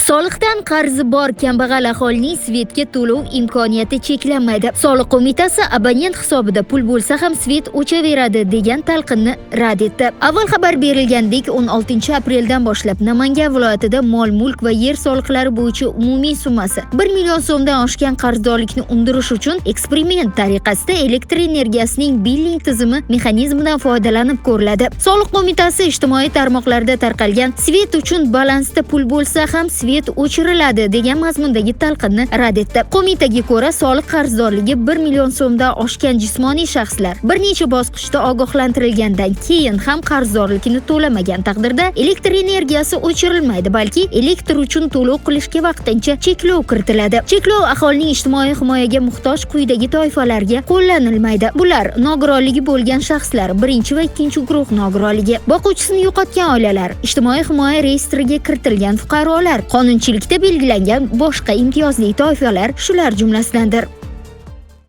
Soliqdan qarzi bor kambag'al aholining svetga to'lov imkoniyati cheklanmaydi. Soliq qo'mitasi abonent hisobida pul bo'lsa ham svet o'chaveradi degan talqinni rad etdi. Avval xabar berilgandek, 16-apreldan boshlab Namangan viloyatida mol-mulk va yer soliqlari bo'yicha umumiy summasi 1 million so'mdan oshgan qarzdorlikni undirish uchun eksperiment tariqasida elektr energiyasining billing tizimi mexanizmidan foydalanib ko'riladi. Soliq qo'mitasi ijtimoiy tarmoqlarda tarqalgan svet uchun balansda pul bo'lsa ham svet o'chiriladi degan mazmundagi talqinni rad etdi. Qo'mitaga ko'ra, soliq qarzdorligi 1 million so'mdan oshgan jismoniy shaxslar bir necha bosqichda ogohlantirilgandan keyin ham qarzdorlikni to'lamagan taqdirda elektr energiyasi o'chirilmaydi, balki elektr uchun to'lov qilishga vaqtincha cheklov kiritiladi. Cheklov aholining ijtimoiy himoyaga muhtoj quyidagi toifalarga qo'llanilmaydi. Bular nogironligi bo'lgan shaxslar, birinchi va ikkinchi guruh nogironligi, boquvchisini yo'qotgan oilalar, ijtimoiy himoya reyestriga kiritilgan fuqarolar, qonunchilikda belgilangan boshqa imtiyozli toifalar shular jumlasidandir.